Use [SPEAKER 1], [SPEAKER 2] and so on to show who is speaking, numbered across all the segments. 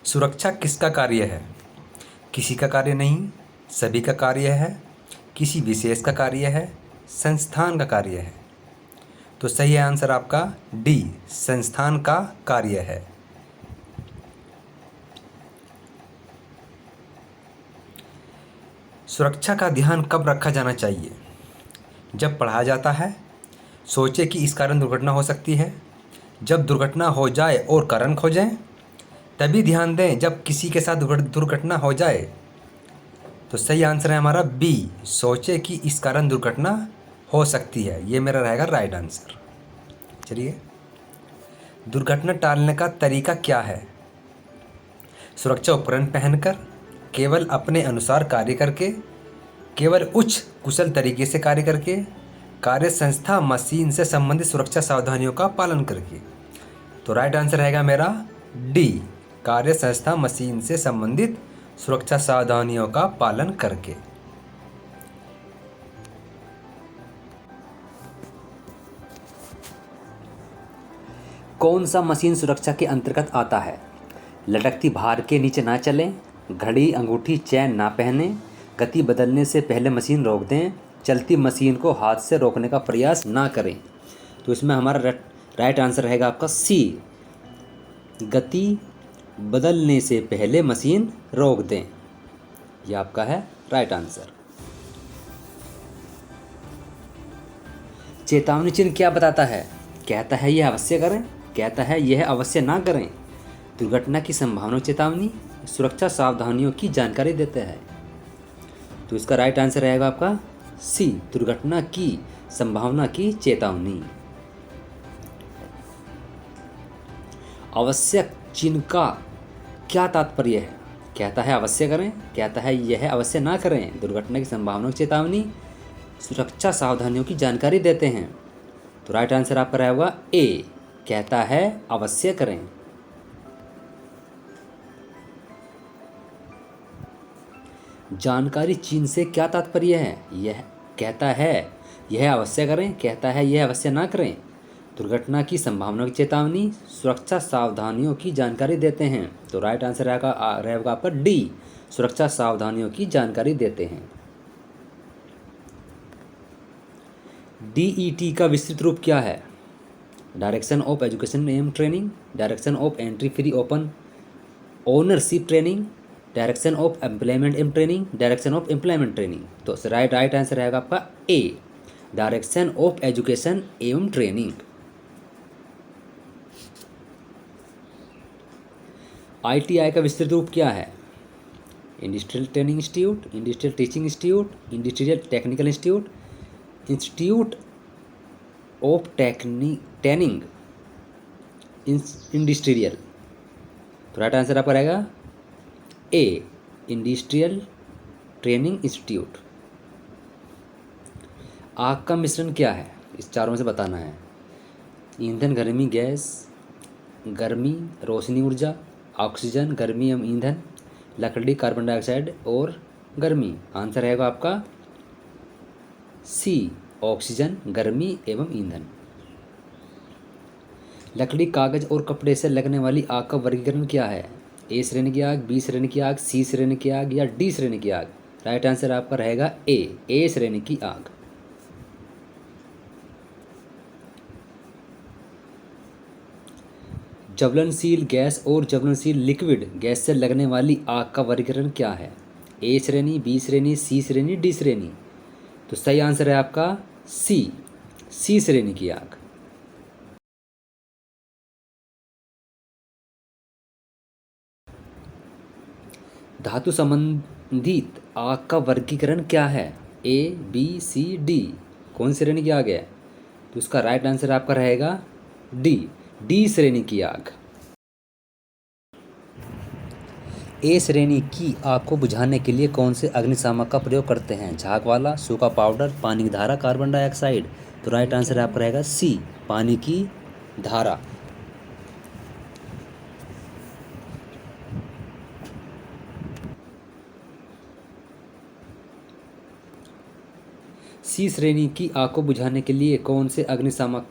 [SPEAKER 1] सुरक्षा किसका कार्य है? किसी का कार्य नहीं, सभी का कार्य है, किसी विशेष का कार्य है, संस्थान का कार्य है। तो सही आंसर आपका डी, संस्थान का कार्य है। सुरक्षा का ध्यान कब रखा जाना चाहिए? जब पढ़ाया जाता है, सोचे कि इस कारण दुर्घटना हो सकती है, जब दुर्घटना हो जाए और कारण खोजें, तभी ध्यान दें जब किसी के साथ दुर्घटना हो जाए। तो सही आंसर है हमारा बी, सोचे कि इस कारण दुर्घटना हो सकती है। ये मेरा रहेगा राइट आंसर। चलिए, दुर्घटना टालने का तरीका क्या है? सुरक्षा उपकरण पहनकर, केवल अपने अनुसार कार्य करके, केवल उच्च कुशल तरीके से कार्य करके, कार्य संस्था मशीन से संबंधित सुरक्षा सावधानियों का पालन करके। तो राइट आंसर रहेगा मेरा डी, कार्य संस्था मशीन से संबंधित सुरक्षा सावधानियों का पालन करके। कौन सा मशीन सुरक्षा के अंतर्गत आता है? लटकती भार के नीचे ना चलें, घड़ी अंगूठी चैन ना पहने, गति बदलने से पहले मशीन रोक दें, चलती मशीन को हाथ से रोकने का प्रयास ना करें। तो इसमें हमारा राइट आंसर रहेगा आपका सी, गति बदलने से पहले मशीन रोक दें। यह आपका है राइट आंसर। चेतावनी चिन्ह क्या बताता है? कहता है यह अवश्य करें, कहता है यह अवश्य ना करें, दुर्घटना की संभावना चेतावनी, सुरक्षा सावधानियों की जानकारी देते हैं। तो इसका राइट आंसर रहेगा आपका सी, दुर्घटना की संभावना की चेतावनी। आवश्यक चिन्ह का क्या तात्पर्य है? कहता है अवश्य करें, कहता है यह अवश्य ना करें, दुर्घटना की संभावना की चेतावनी, सुरक्षा सावधानियों की जानकारी देते हैं। तो राइट आंसर आपका रहेगा ए, कहता है अवश्य करें। जानकारी चिन्ह से क्या तात्पर्य है? यह कहता है यह अवश्य करें, कहता है यह अवश्य ना करें, दुर्घटना की संभावना की चेतावनी, सुरक्षा सावधानियों की जानकारी देते हैं। तो राइट आंसर रहेगा आपका डी, सुरक्षा सावधानियों की जानकारी देते हैं। डीईटी का विस्तृत रूप क्या है? Direction of education and training, direction of entry free open ownership training, direction of employment and training, direction of employment training. तो राइट आंसर रहेगा आपका ए, डायरेक्शन ऑफ एजुकेशन एवं ट्रेनिंग। आईटीआई का विस्तृत रूप क्या है? Industrial training institute, industrial teaching institute, industrial technical institute, institute of training industrial. तो राइट आंसर आपका रहेगा ए, इंडस्ट्रियल ट्रेनिंग इंस्टीट्यूट। आग का मिश्रण क्या है? इस चारों में से बताना है। ईंधन गर्मी गैस, गर्मी रोशनी ऊर्जा, ऑक्सीजन गर्मी एवं ईंधन, लकड़ी कार्बन डाइऑक्साइड और गर्मी। आंसर रहेगा आपका सी, ऑक्सीजन गर्मी एवं ईंधन। लकड़ी कागज और कपड़े से लगने वाली आग का वर्गीकरण क्या है? ए श्रेणी की आग, बी श्रेणी की आग, सी श्रेणी की आग या डी श्रेणी की आग? राइट आंसर आपका रहेगा ए श्रेणी की आग। ज्वलनशील गैस और ज्वलनशील लिक्विड गैस से लगने वाली आग का वर्गीकरण क्या है? ए श्रेणी, बी श्रेणी, सी श्रेणी, डी श्रेणी? तो सही आंसर है आपका सी श्रेणी की आग। धातु संबंधित आग का वर्गीकरण क्या है? ए, बी, सी, डी? कौन श्रेणी की आग है? तो इसका राइट आंसर आपका रहेगा डी श्रेणी की आग। ए श्रेणी की आग को बुझाने के लिए कौन से अग्निशामक का प्रयोग करते हैं? झाग वाला, सूखा पाउडर, पानी की धारा, कार्बन डाइऑक्साइड? तो राइट आंसर आपका रहेगा सी, पानी की धारा। सी श्रेणी की आग को बुझाने के लिए कौन से अग्निशामक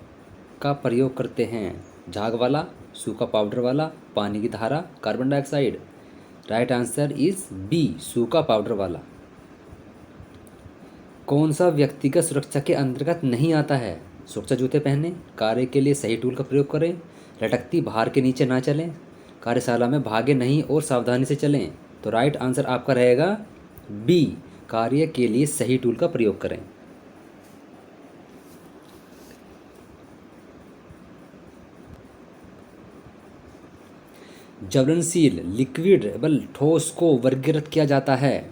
[SPEAKER 1] का प्रयोग करते हैं? झाग वाला,
[SPEAKER 2] सूखा पाउडर वाला, पानी की धारा, carbon dioxide. Right answer is B, सूखा पाउडर वाला। कौन सा व्यक्तिगत सुरक्षा के अंतर्गत नहीं आता है? सुरक्षा जूते पहने, कार्य के लिए सही टूल का प्रयोग करें, लटकती भार के नीचे ना चलें, कार्यशाला में भागे नहीं और सावधानी से चलें। तो राइट आंसर आपका रहेगा बी, कार्य के लिए सही टूल का प्रयोग करें। ज्वलनशील लिक्विड ठोस को वर्गीकृत किया जाता है।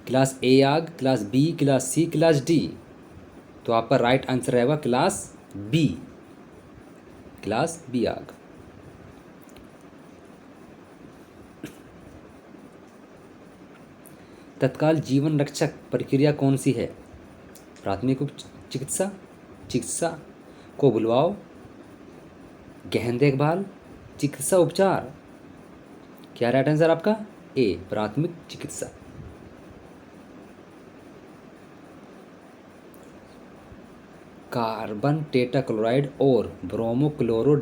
[SPEAKER 2] क्लास ए आग, class B, class C, class D. तो आपका राइट आंसर रहेगा क्लास बी, क्लास बी आग। तत्काल जीवन रक्षक प्रक्रिया कौन सी है? प्राथमिक चिकित्सा, चिकित्सा को बुलवाओ, गहन देखभाल, चिकित्सा उपचार। क्या राइट आंसर आपका? ए, प्राथमिक चिकित्सा। कार्बन टेट्राक्लोराइड और ब्रोमोक्लोरो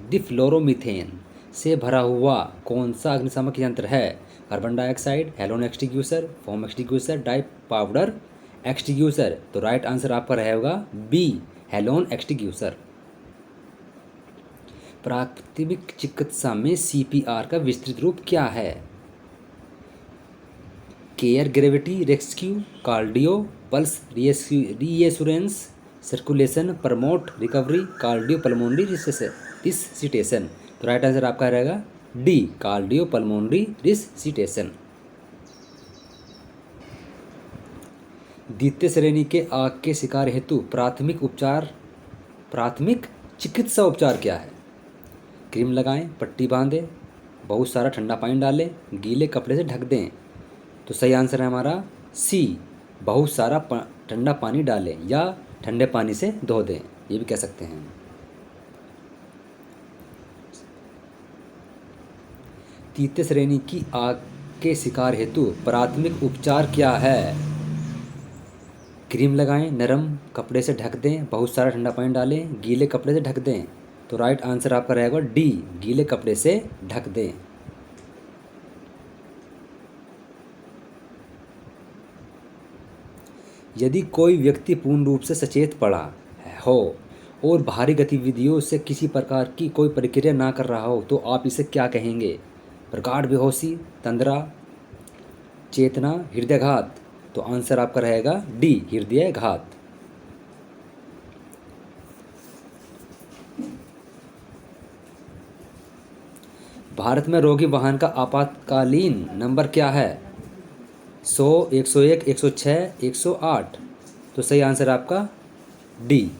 [SPEAKER 2] डिफ्लोरोमीथेन से भरा हुआ कौन सा अग्निशामक यंत्र है? Carbon dioxide, halon extinguisher, foam extinguisher, dry powder extinguisher. तो राइट आंसर आपका रहेगा बी, हेलोन एक्सटिंग्विशर। प्राथमिक चिकित्सा में सीपीआर का विस्तृत रूप क्या है? Care rescue rescue, cardio pulse reassurance, circulation, promote recovery, cardio pulmonary resuscitation. तो राइट आंसर आपका रहेगा डी, कार्डियो पल्मोनरी रिससिटेशन। द्वितीय श्रेणी के आग के शिकार हेतु प्राथमिक चिकित्सा उपचार क्या है? क्रीम लगाएं, पट्टी बांधें, बहुत सारा ठंडा पानी डालें, गीले कपड़े से ढक दें। तो सही आंसर है हमारा सी, बहुत सारा ठंडा पानी डालें या ठंडे पानी से धो दें, ये भी कह सकते हैं। तृतीय श्रेणी की आग के शिकार हेतु प्राथमिक उपचार क्या है? क्रीम लगाएं, नरम कपड़े से ढक दें, बहुत सारा ठंडा पानी डालें, गीले कपड़े से ढक दें। तो राइट आंसर आपका रहेगा डी, गीले कपड़े से ढक दें। यदि कोई व्यक्ति पूर्ण रूप से सचेत पड़ा हो और बाहरी गतिविधियों से किसी प्रकार की कोई प्रक्रिया ना कर रहा हो तो आप इसे क्या कहेंगे? प्रगाढ़ बेहोशी, तंद्रा, चेतना, हृदयघात। तो आंसर आपका रहेगा डी, हृदयघात। भारत में रोगी वाहन का आपातकालीन नंबर क्या है? 100, 101, 106, 108। तो सही आंसर आपका डी।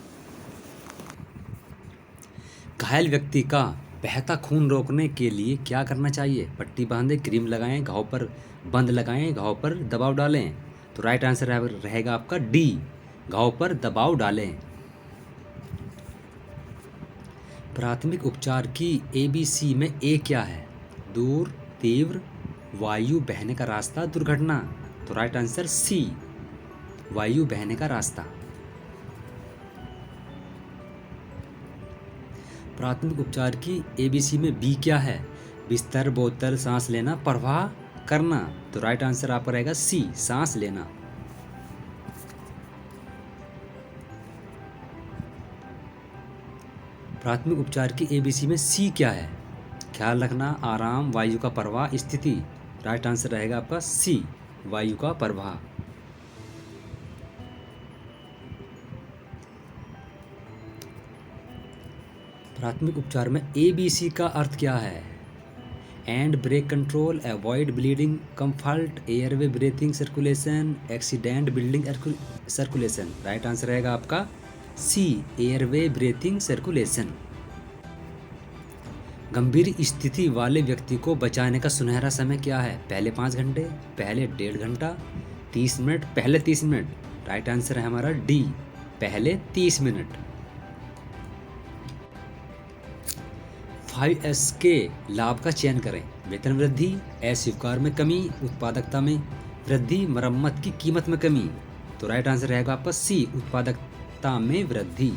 [SPEAKER 2] घायल व्यक्ति का बहता खून रोकने के लिए क्या करना चाहिए? पट्टी बांधें, क्रीम लगाएं, घाव पर बंद लगाएं, घाव पर दबाव डालें। तो राइट आंसर रहेगा आपका डी, घाव पर दबाव डालें। प्राथमिक उपचार की ABC में ए क्या है? दूर, तीव्र, वायु बहने का रास्ता, दुर्घटना। तो राइट आंसर सी, वायु बहने का रास्ता। प्राथमिक उपचार की ABC में बी क्या है? बिस्तर, बोतल, सांस लेना, प्रवाह करना। तो राइट आंसर आपका रहेगा सी, सांस लेना। प्राथमिक उपचार की ABC में सी क्या है? ख्याल रखना, आराम, वायु का प्रवाह, स्थिति। राइट आंसर रहेगा आपका सी, वायु का प्रवाह। प्राथमिक उपचार में ABC का अर्थ क्या है? And brake control, avoid bleeding, comfort, airway breathing circulation, accident building circulation. Right answer रहेगा आपका सी, एयरवे ब्रीथिंग सर्कुलेशन। गंभीर स्थिति वाले व्यक्ति को बचाने का सुनहरा समय क्या है? पहले 5 घंटे, पहले 1.5 घंटा, 30 मिनट, पहले 30 मिनट। राइट आंसर है हमारा डी, पहले 30 मिनट। 5S के लाभ का चयन करें। वेतन वृद्धि, अस्वीकार में कमी, उत्पादकता में वृद्धि, मरम्मत की कीमत में कमी। तो राइट आंसर रहेगा आपका सी, उत्पादकता में वृद्धि।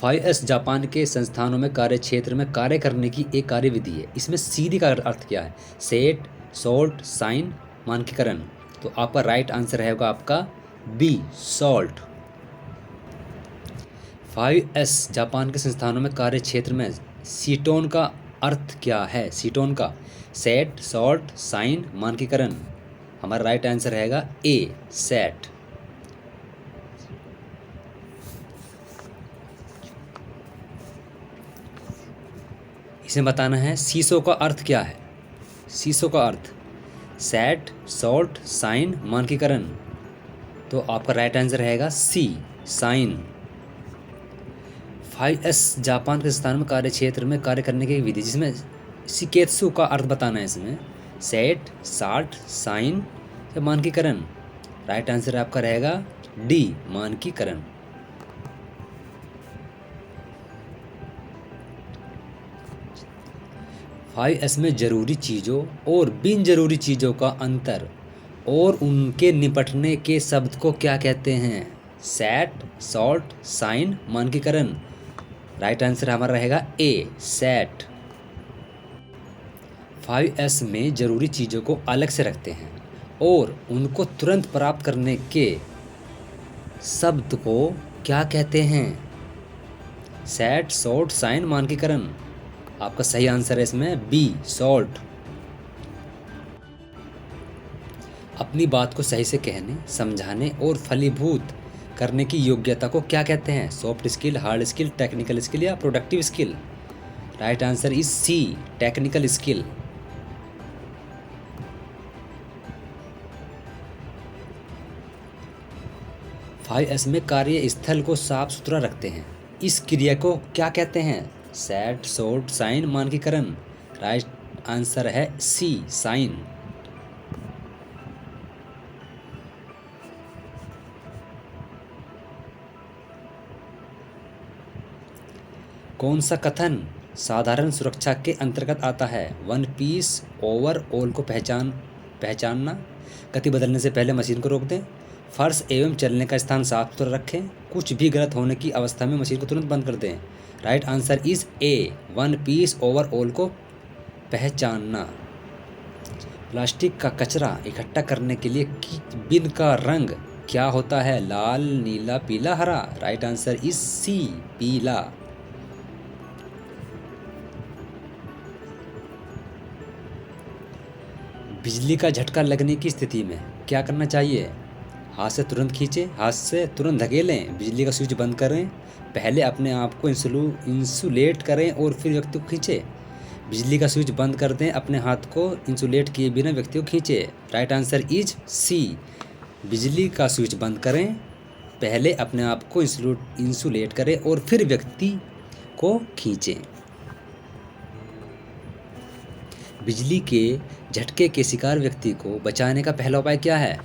[SPEAKER 2] 5S जापान के संस्थानों में कार्य क्षेत्र में कार्य करने की एक कार्यविधि है। इसमें सीडी का अर्थ क्या है? सेट, सॉल्ट, साइन, मानकीकरण। तो आपका राइट आंसर रहेगा आपका बी, सॉल्ट। 5S जापान के संस्थानों में कार्य क्षेत्र में सीटोन का अर्थ क्या है? सीटोन का सेट, सॉल्ट, साइन, मानकीकरण। हमारा राइट आंसर रहेगा ए, सेट। इसे बताना है सीसो का अर्थ क्या है? सीसो का अर्थ सेट, सॉल्ट, साइन, मानकीकरण। तो आपका राइट आंसर रहेगा सी, साइन। 5S जापान के स्थान में कार्य क्षेत्र में कार्य करने की विधि, जिसमें सिकेत्सु का अर्थ बताना है। इसमें सेट, साल्ट, साइन या मानकीकरण। राइट आंसर आपका रहेगा डी, मानकीकरण। फाइव एस में जरूरी चीज़ों और बिन जरूरी चीज़ों का अंतर और उनके निपटने के शब्द को क्या कहते हैं? सेट, सॉल्ट, साइन, मानकीकरण। राइट आंसर हमारा रहेगा ए, सेट। 5S में जरूरी चीज़ों को अलग से रखते हैं और उनको तुरंत प्राप्त करने के शब्द को क्या कहते हैं? सेट, सॉल्ट, साइन, मानकीकरण। आपका सही आंसर है इसमें बी, सॉल्ट। अपनी बात को सही से कहने, समझाने और फलीभूत करने की योग्यता को क्या कहते हैं? Soft skill, hard skill, technical skill या productive skill. Right answer is C, technical skill. Five S में कार्यस्थल को साफ सुथरा रखते हैं। इस क्रिया को क्या कहते हैं? सेट, सॉल्ट, साइन, मानकीकरण। राइट आंसर है सी, साइन। कौन सा कथन साधारण सुरक्षा के अंतर्गत आता है? वन पीस ओवरऑल को पहचानना, गति बदलने से पहले मशीन को रोक दें, फर्श एवं चलने का स्थान साफ सुथरा रखें, कुछ भी गलत होने की अवस्था में मशीन को तुरंत बंद कर दें। Right answer is A, one piece overall को पहचानना। प्लास्टिक का कचरा इकट्ठा करने के लिए बिन का रंग क्या होता है? लाल, नीला, पीला, हरा। राइट आंसर इज सी, पीला। बिजली का झटका लगने की स्थिति में क्या करना चाहिए? हाथ से तुरंत खींचें, हाथ से तुरंत धकेलें, बिजली का स्विच बंद करें, पहले अपने आप को इंसुलेट करें और फिर व्यक्ति को खींचें। बिजली का स्विच बंद कर दें, अपने हाथ को इंसुलेट किए बिना व्यक्ति को खींचें। राइट आंसर इज सी, बिजली का स्विच बंद करें, पहले अपने आप को इंसुलेट करें और फिर व्यक्ति को खींचें। बिजली के झटके के शिकार व्यक्ति को बचाने का पहला उपाय क्या है?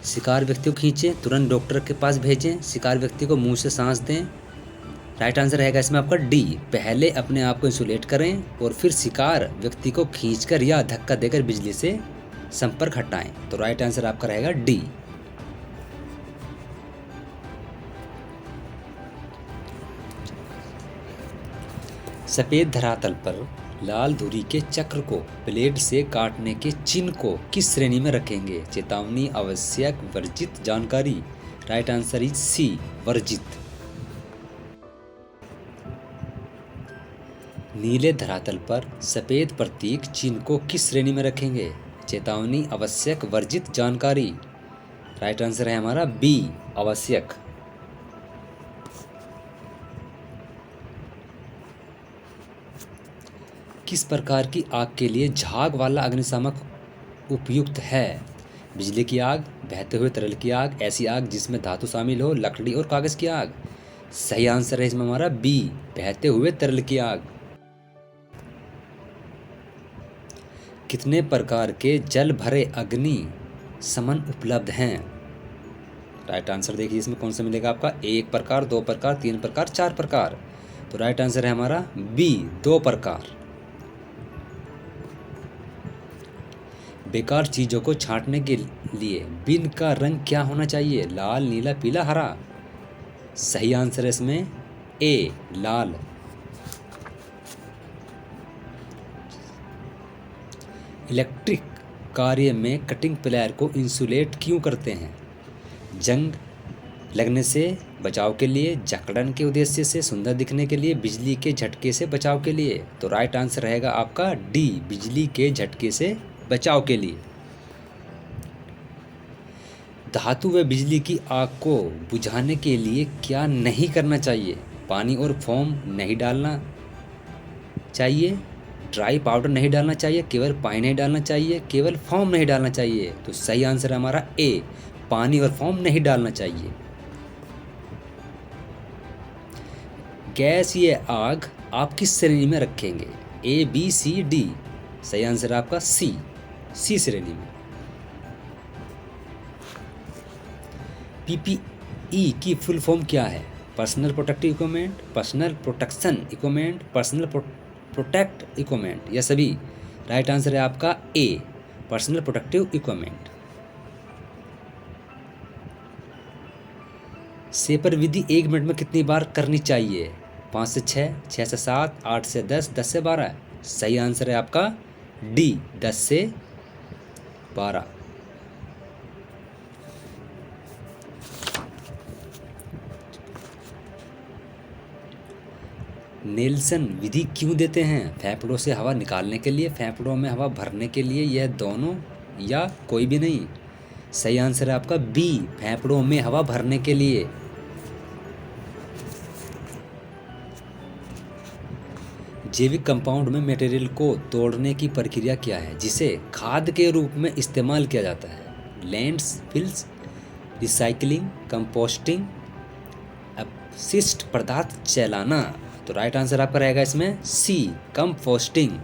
[SPEAKER 2] शिकार व्यक्ति को खींचें, तुरंत डॉक्टर के पास भेजें, शिकार व्यक्ति को मुंह से सांस दें। राइट आंसर रहेगा इसमें आपका डी, पहले अपने आप को इंसुलेट करें और फिर शिकार व्यक्ति को खींचकर या धक्का देकर बिजली से संपर्क हटाएं। तो राइट आंसर आपका रहेगा डी। सफेद धरातल पर लाल धुरी के चक्र को ब्लेड से काटने के चिन्ह को किस श्रेणी में रखेंगे? चेतावनी, आवश्यक, वर्जित, जानकारी। राइट आंसर इज सी, वर्जित। नीले धरातल पर सफेद प्रतीक चिन्ह को किस श्रेणी में रखेंगे? चेतावनी, आवश्यक, वर्जित, जानकारी। राइट आंसर है हमारा बी, आवश्यक। किस प्रकार की आग के लिए झाग वाला अग्निशामक उपयुक्त है? बिजली की आग, बहते हुए तरल की आग, ऐसी आग जिसमें धातु शामिल हो, लकड़ी और कागज की आग। सही आंसर है इसमें हमारा बी, बहते हुए तरल की आग। कितने प्रकार के जल भरे अग्नि शमन उपलब्ध हैं? राइट आंसर देखिए इसमें कौन सा मिलेगा आपका? 1 प्रकार, 2 प्रकार, 3 प्रकार, 4 प्रकार। तो राइट आंसर है हमारा बी, 2 प्रकार। बेकार चीज़ों को छांटने के लिए बिन का रंग क्या होना चाहिए? लाल, नीला, पीला, हरा। सही आंसर है इसमें ए लाल। इलेक्ट्रिक कार्य में कटिंग प्लायर को इंसुलेट क्यों करते हैं? जंग लगने से बचाव के लिए, जकड़न के उद्देश्य से, सुंदर दिखने के लिए, बिजली के झटके से बचाव के लिए। तो राइट आंसर रहेगा आपका डी, बिजली के झटके से बचाव के लिए। धातु व बिजली की आग को बुझाने के लिए क्या नहीं करना चाहिए? पानी और फोम नहीं डालना चाहिए, ड्राई पाउडर नहीं डालना चाहिए, केवल पानी नहीं डालना चाहिए, केवल फोम नहीं डालना चाहिए। तो सही आंसर है हमारा ए, पानी और फोम नहीं डालना चाहिए। गैस या आग आप किस श्रेणी में रखेंगे? ए, बी, सी, डी। सही आंसर है आपका सी, सी श्रेणी में। पीपीई की फुल फॉर्म क्या है? Personal protective equipment, personal protection equipment, personal protect equipment, या सभी? राइट आंसर है आपका ए, पर्सनल प्रोटेक्टिव इक्विपमेंट। सेपर विधि 1 मिनट में कितनी बार करनी चाहिए? 5 से 6, 6 से 7, 8 से 10, 10 से 12। सही आंसर है आपका डी, 10 से 12। नेल्सन विधि क्यों देते हैं? फेफड़ों से हवा निकालने के लिए, फेफड़ों में हवा भरने के लिए, यह दोनों या कोई भी नहीं? सही आंसर है आपका बी, फेफड़ों में हवा भरने के लिए। जैविक कंपाउंड में मटेरियल को तोड़ने की प्रक्रिया क्या है जिसे खाद के रूप में इस्तेमाल किया जाता है? लैंडफिल्स, रिसाइकलिंग, कंपोस्टिंग, अपशिष्ट पदार्थ जलाना। तो राइट आंसर आपका रहेगा इसमें सी, कंपोस्टिंग।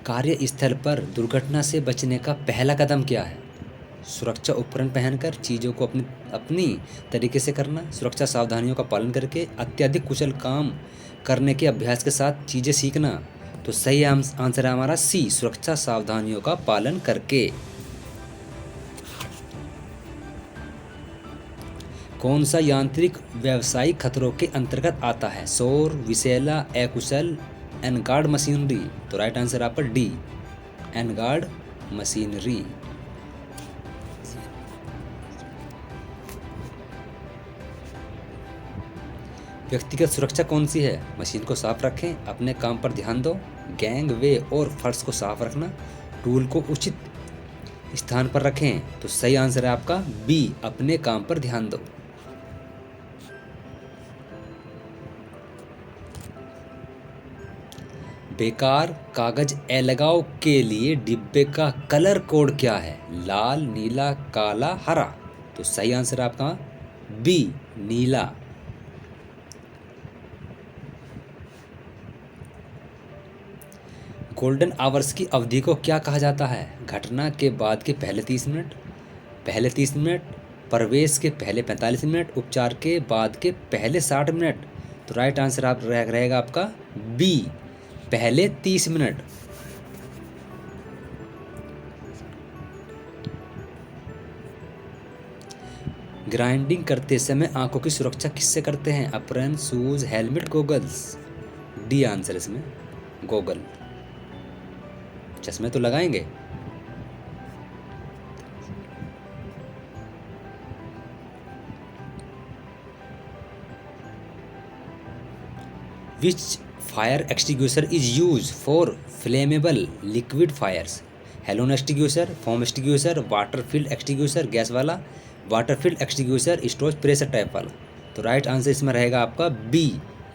[SPEAKER 2] कार्यस्थल पर दुर्घटना से बचने का पहला कदम क्या है? सुरक्षा उपकरण पहनकर चीज़ों को अपनी तरीके से करना, सुरक्षा सावधानियों का पालन करके, अत्यधिक कुशल काम करने के अभ्यास के साथ चीज़ें सीखना। तो सही आंसर है हमारा सी, सुरक्षा सावधानियों का पालन करके। कौन सा यांत्रिक व्यावसायिक खतरों के अंतर्गत आता है? शोर, विषैला, अकुशल, अनगार्ड मशीनरी। तो राइट आंसर आपका डी, अनगार्ड मशीनरी। व्यक्तिगत सुरक्षा कौन सी है? मशीन को साफ रखें, अपने काम पर ध्यान दो, गैंग वे और फर्श को साफ रखना, टूल को उचित स्थान पर रखें। तो सही आंसर है आपका बी, अपने काम पर ध्यान दो। बेकार कागज अलगाव के लिए डिब्बे का कलर कोड क्या है? लाल, नीला, काला, हरा। तो सही आंसर आपका बी, नीला। गोल्डन आवर्स की अवधि को क्या कहा जाता है? घटना के बाद के पहले 30 मिनट, पहले 30 मिनट, प्रवेश के पहले 45 मिनट, उपचार के बाद के पहले 60 मिनट। तो राइट आंसर आप रहेगा आपका बी, पहले 30 मिनट। ग्राइंडिंग करते समय आंखों की सुरक्षा किससे करते हैं? Apron, shoes, helmet, goggles. D answer इसमें गोगल, चश्मे तो लगाएंगे। Which fire extinguisher is use for flammable liquid fires? Halon extinguisher, foam extinguisher, water field extinguisher gas वाला, water field extinguisher storage pressure type वाला। तो राइट आंसर इसमें रहेगा आपका B,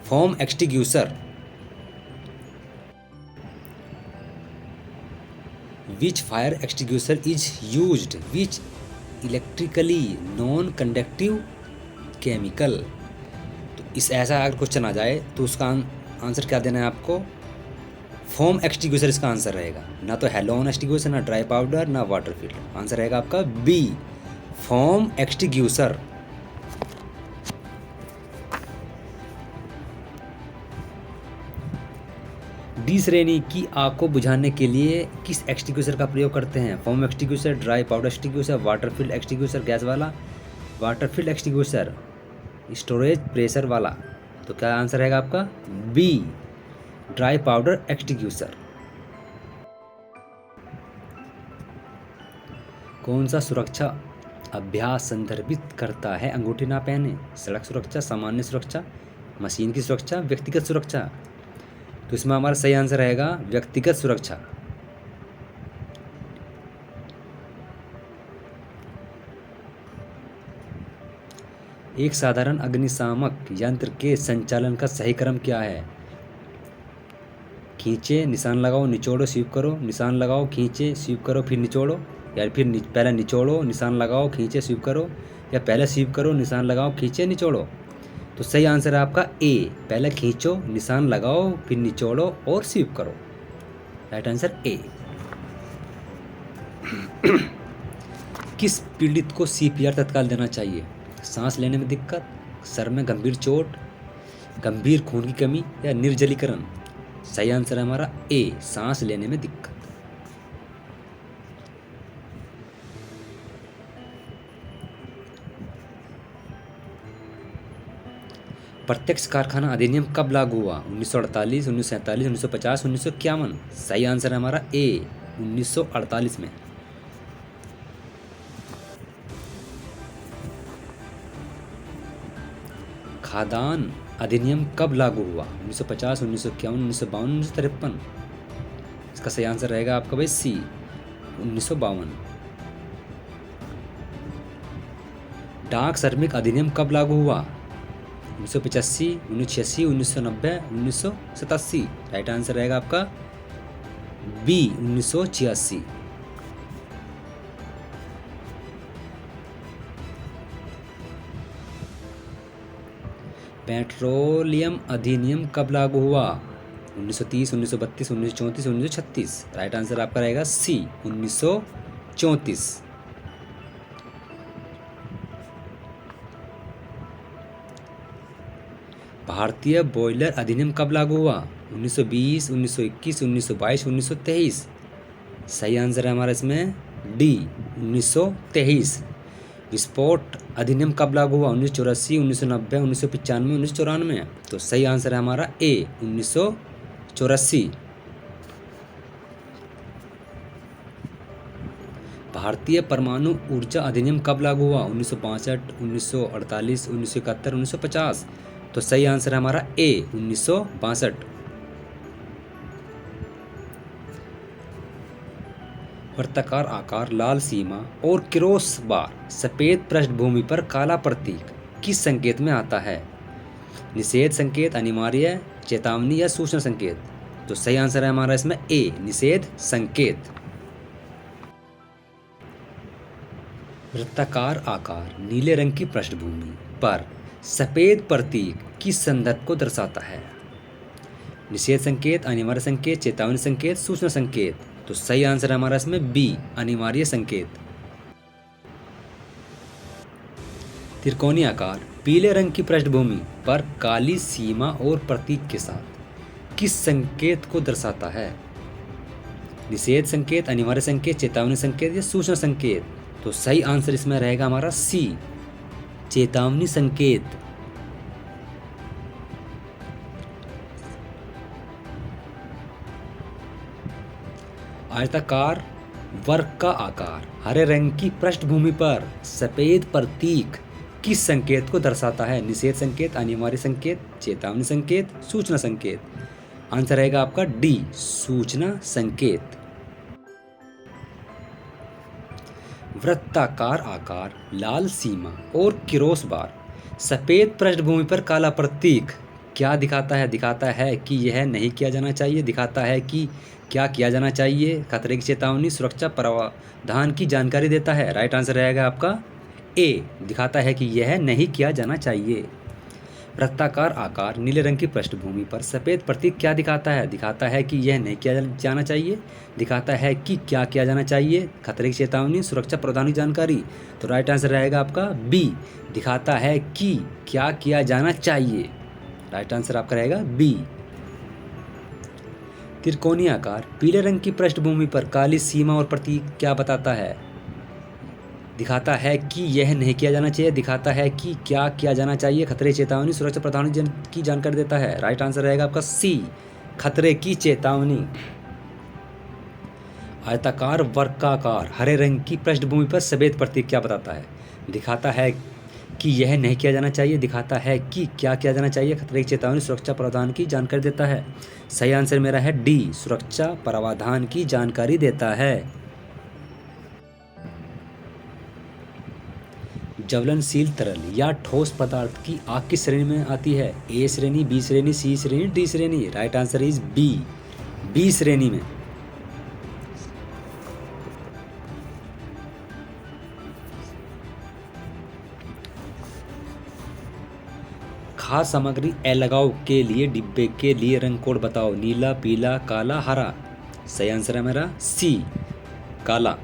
[SPEAKER 2] foam extinguisher. Which fire extinguisher is used which electrically non conductive chemical? तो इस ऐसा अगर क्वेश्चन आ जाए तो उसका आंसर क्या देना है आपको? फोम एक्सटिंग्विशर इसका आंसर रहेगा, ना तो हेलोन एक्सटिंग्विशर, ना ड्राई पाउडर, ना वाटर फील्ड। आंसर रहेगा आपका बी, फोम एक्सटिंग्विशर। डी श्रेणी की आग को बुझाने के लिए किस एक्सटिंग्विशर का प्रयोग करते हैं? Foam extinguisher, dry powder extinguisher, water field extinguisher gas वाला, water field extinguisher storage pressure वाला। तो क्या आंसर रहेगा आपका? B, dry powder extinguisher. कौन सा सुरक्षा अभ्यास संदर्भित करता है अंगूठी ना पहने? सड़क सुरक्षा, सामान्य सुरक्षा, मशीन की सुरक्षा, व्यक्तिगत सुरक्षा। तो इसमें हमारा सही आंसर रहेगा व्यक्तिगत सुरक्षा। एक साधारण अग्निशामक यंत्र के संचालन का सही क्रम क्या है? खींचे, निशान लगाओ, निचोड़ो, स्वीप करो, निशान लगाओ, खींचे, स्वीप करो, फिर निचोड़ो, या फिर पहले निचोड़ो, निशान लगाओ, खींचे, स्वीप करो, या पहले स्वीप करो, निशान लगाओ, खींचे, निचोड़ो। तो सही आंसर है आपका ए, पहले खींचो, निशान लगाओ, फिर निचोड़ो और स्वीप करो। Right answer A. किस पीड़ित को सीपीआर तत्काल देना चाहिए? सांस लेने में दिक्कत, सर में गंभीर चोट, गंभीर खून की कमी या निर्जलीकरण। सही आंसर है हमारा ए, सांस लेने में दिक्कत। प्रत्यक्ष कारखाना अधिनियम कब लागू हुआ? 1948, 1947, 1950, 1951। सही आंसर है हमारा ए, 1948 में। खाद्यान्न अधिनियम कब लागू हुआ? 1950, 1951, 1952, 1953। इसका सही आंसर रहेगा आपका भाई सी, 1952। डाक श्रमिक अधिनियम कब लागू हुआ? 1985, 1986, 1990, 1987। राइट आंसर रहेगा आपका बी, 1986। पेट्रोलियम अधिनियम कब लागू हुआ? 1930, 1932, 1934, 1936। राइट आंसर आपका रहेगा सी, 1934। भारतीय बॉयलर अधिनियम कब लागू हुआ? 1920, 1921, 1922, 1923। सही आंसर है हमारा इसमें डी, 1923। विस्फोट अधिनियम कब लागू हुआ? 1984, 1990, 1995, 1994। तो सही आंसर है हमारा ए, 1984। भारतीय परमाणु ऊर्जा अधिनियम कब लागू हुआ? 1962, 1948, 1971, 1950। तो सही आंसर है हमारा ए, 1962। वृत्ताकार आकार, लाल सीमा और क्रॉस बार सफेद पृष्ठभूमि पर काला प्रतीक किस संकेत में आता है? निषेध संकेत, अनिवार्य, चेतावनी या सूचना संकेत। तो सही आंसर है हमारा इसमें ए, निषेध संकेत। वृत्ताकार आकार, नीले रंग की पृष्ठभूमि पर सफेद प्रतीक किस संदर्भ को दर्शाता है? निषेध संकेत, अनिवार्य संकेत, चेतावनी संकेत, सूचना संकेत। तो सही आंसर है हमारा इसमें बी, अनिवार्य संकेत। त्रिकोणीय आकार, पीले रंग की पृष्ठभूमि पर काली सीमा और प्रतीक के साथ किस संकेत को दर्शाता है? निषेध संकेत, अनिवार्य संकेत, चेतावनी संकेत या सूचना संकेत। तो सही आंसर इसमें रहेगा हमारा सी, चेतावनी संकेत। आयताकार वर्ग का आकार, हरे रंग की पृष्ठभूमि पर सफेद प्रतीक किस संकेत को दर्शाता है? निषेध संकेत, अनिवार्य संकेत, चेतावनी संकेत, सूचना संकेत। आंसर रहेगा आपका डी, सूचना संकेत। वृत्ताकार आकार, लाल सीमा और क्रॉस बार सफेद पृष्ठभूमि पर काला प्रतीक क्या दिखाता है? दिखाता है कि यह नहीं किया जाना चाहिए, दिखाता है कि क्या किया जाना चाहिए, खतरे की चेतावनी, सुरक्षा प्रावधान की जानकारी देता है। राइट आंसर रहेगा आपका ए, दिखाता है कि यह नहीं किया जाना चाहिए। वृत्ताकार आकार, नीले रंग की पृष्ठभूमि पर सफ़ेद प्रतीक क्या दिखाता है? दिखाता है कि यह नहीं किया जाना चाहिए, दिखाता है कि क्या किया जाना चाहिए, खतरे की चेतावनी, सुरक्षा प्रावधान की जानकारी। तो राइट आंसर रहेगा आपका बी, दिखाता है कि क्या किया जाना चाहिए। राइट आंसर आपका रहेगा बी। त्रिकोणीय आकार। पीले रंग की पृष्ठभूमि पर काली सीमा और प्रतीक क्या बताता है? दिखाता है कि यह नहीं किया जाना चाहिए, दिखाता है कि क्या किया जाना चाहिए, खतरे, चेतावनी, सुरक्षा, प्रावधान की जानकारी देता है। राइट आंसर रहेगा आपका सी, खतरे की चेतावनी। आयताकार वर्गाकार हरे रंग की पृष्ठभूमि पर सफेद प्रतीक क्या बताता है? दिखाता है कि यह नहीं किया जाना चाहिए, दिखाता है कि क्या किया जाना चाहिए, खतरे की चेतावनी, सुरक्षा प्रावधान की जानकारी देता है। सही आंसर मेरा है डी, सुरक्षा प्रावधान की जानकारी देता है। ज्वलनशील तरल या ठोस पदार्थ की आग किस श्रेणी में आती है? ए श्रेणी, बी श्रेणी, सी श्रेणी, डी श्रेणी। Right answer is B, B श्रेणी में। खाद्य सामग्री अलगाव के लिए डिब्बे के लिए रंग कोड बताओ। नीला, पीला, काला, हरा। सही आंसर है मेरा सी, काला।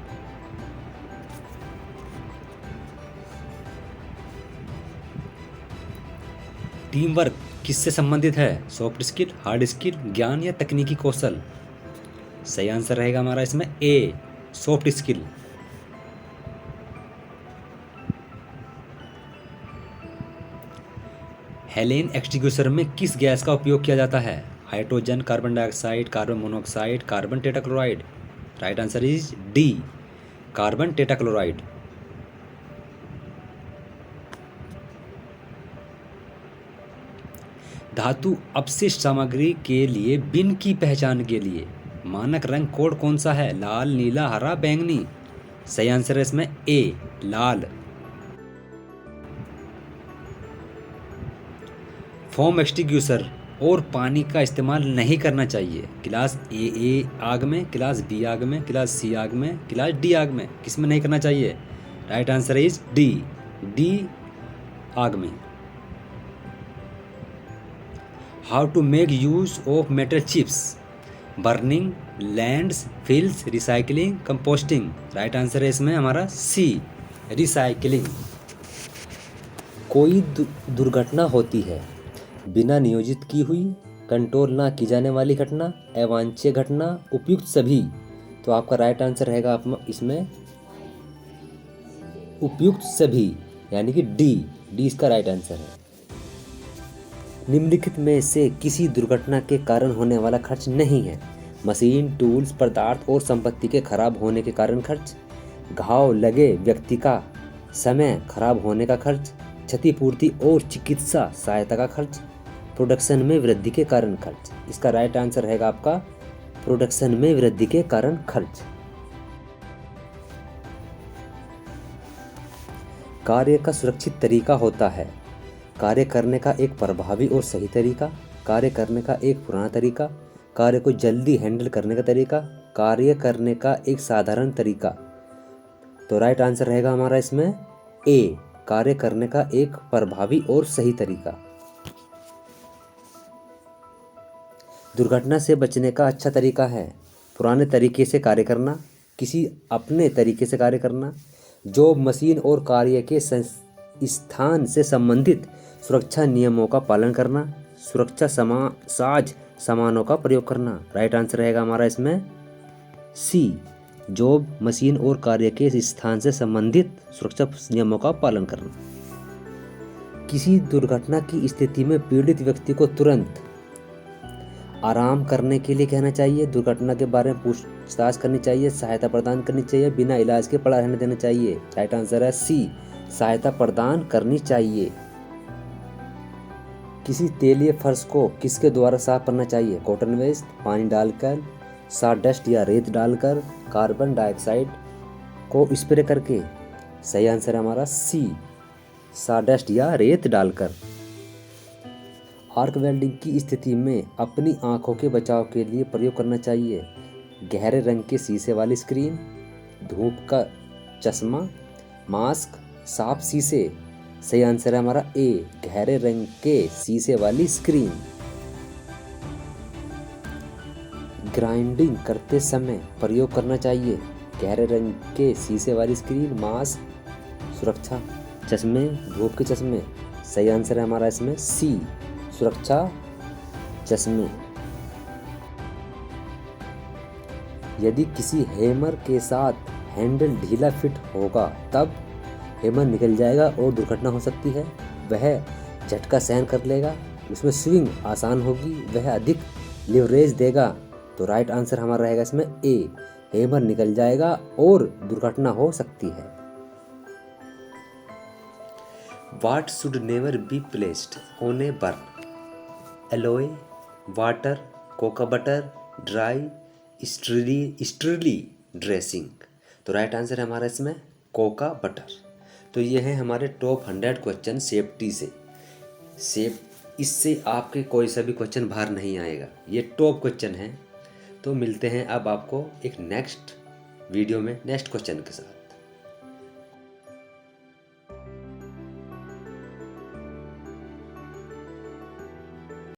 [SPEAKER 2] टीम वर्क किससे संबंधित है? सॉफ्ट स्किल, हार्ड स्किल, ज्ञान या तकनीकी कौशल। सही आंसर रहेगा हमारा इसमें ए, सॉफ्ट स्किल। हेलेन एक्सटिंग्विशर में किस गैस का उपयोग किया जाता है? Hydrogen, carbon dioxide, carbon monoxide, carbon tetrachloride. Right answer is D, carbon tetrachloride. धातु अपशिष्ट सामग्री के लिए बिन की पहचान के लिए मानक रंग कोड कौन सा है? लाल, नीला, हरा, बैंगनी। सही आंसर है इसमें ए, लाल। फोम एक्सटिंग्विशर और पानी का इस्तेमाल नहीं करना चाहिए। क्लास ए आग में, क्लास बी आग में, क्लास सी आग में, क्लास डी आग में। किस में नहीं करना चाहिए? Right answer is D, D आग में। How to make use of metal chips? Burning, lands, fills, recycling, composting. Right answer है इसमें हमारा सी, रिसाइकलिंग। कोई दुर्घटना होती है, बिना नियोजित की हुई, कंट्रोल ना की जाने वाली घटना, अवांछनीय घटना, उपयुक्त सभी। तो आपका राइट आंसर रहेगा आप इसमें उपयुक्त सभी, यानी कि डी, डी इसका राइट आंसर है। निम्नलिखित में से किसी दुर्घटना के कारण होने वाला खर्च नहीं है? मशीन, टूल्स, पदार्थ और संपत्ति के खराब होने के कारण खर्च, घाव लगे व्यक्ति का समय खराब होने का खर्च, क्षतिपूर्ति और चिकित्सा सहायता का खर्च, प्रोडक्शन में वृद्धि के कारण खर्च। इसका राइट आंसर रहेगा आपका प्रोडक्शन में वृद्धि के कारण खर्च। कार्य का सुरक्षित तरीका होता है? कार्य करने का एक प्रभावी और सही तरीका, कार्य करने का एक पुराना तरीका, कार्य को जल्दी हैंडल करने का तरीका, कार्य करने का एक साधारण तरीका। तो राइट आंसर रहेगा हमारा इसमें ए, कार्य करने का एक प्रभावी और सही तरीका। दुर्घटना से बचने का अच्छा तरीका है? पुराने तरीके से कार्य करना, किसी अपने तरीके से कार्य करना, जॉब, मशीन और कार्य के स्थान से संबंधित सुरक्षा नियमों का पालन करना, सुरक्षा साज सामानों का प्रयोग करना। राइट आंसर रहेगा हमारा इसमें सी, जॉब, मशीन और कार्य के स्थान से संबंधित सुरक्षा नियमों का पालन करना। किसी दुर्घटना की स्थिति में पीड़ित व्यक्ति को तुरंत आराम करने के लिए कहना चाहिए, दुर्घटना के बारे में पूछताछ करनी चाहिए, सहायता प्रदान करनी चाहिए, बिना इलाज के पड़ा रहने देना चाहिए। राइट आंसर है सी, सहायता प्रदान करनी चाहिए। किसी तेलीय फर्श को किसके द्वारा साफ करना चाहिए? कॉटन वेस्ट, पानी डालकर, सॉडस्ट या रेत डालकर, कार्बन डाइऑक्साइड को स्प्रे करके। सही आंसर है हमारा सी, सॉडस्ट या रेत डालकर। आर्क वेल्डिंग की स्थिति में अपनी आंखों के बचाव के लिए प्रयोग करना चाहिए? गहरे रंग के शीशे वाली स्क्रीन, धूप का चश्मा, मास्क, साफ शीशे। सही आंसर है हमारा ए, गहरे रंग के शीशे वाली स्क्रीन। ग्राइंडिंग करते समय प्रयोग करना चाहिए? गहरे रंग के शीशे वाली स्क्रीन, मास्क, सुरक्षा चश्मे, धूप के चश्मे। सही आंसर है हमारा इसमें सी, सुरक्षा चश्मे। यदि किसी हैमर के साथ हैंडल ढीला फिट होगा तब हैमर निकल जाएगा और दुर्घटना हो सकती है। वह झटका सहन कर लेगा, उसमें स्विंग आसान होगी, वह अधिक लिवरेज देगा। तो राइट आंसर हमारा रहेगा इसमें ए, हैमर निकल जाएगा और दुर्घटना हो सकती है। What should never be placed on a burn? Aloe, water, cocoa butter, dry, स्ट्रिली ड्रेसिंग। तो राइट आंसर है हमारा इसमें कोका बटर। तो ये हैं हमारे टॉप 100 क्वेश्चन सेफ्टी से इससे आपके कोई सा भी क्वेश्चन बाहर नहीं आएगा, ये टॉप क्वेश्चन हैं। तो मिलते हैं अब आपको एक नेक्स्ट वीडियो में नेक्स्ट क्वेश्चन के साथ।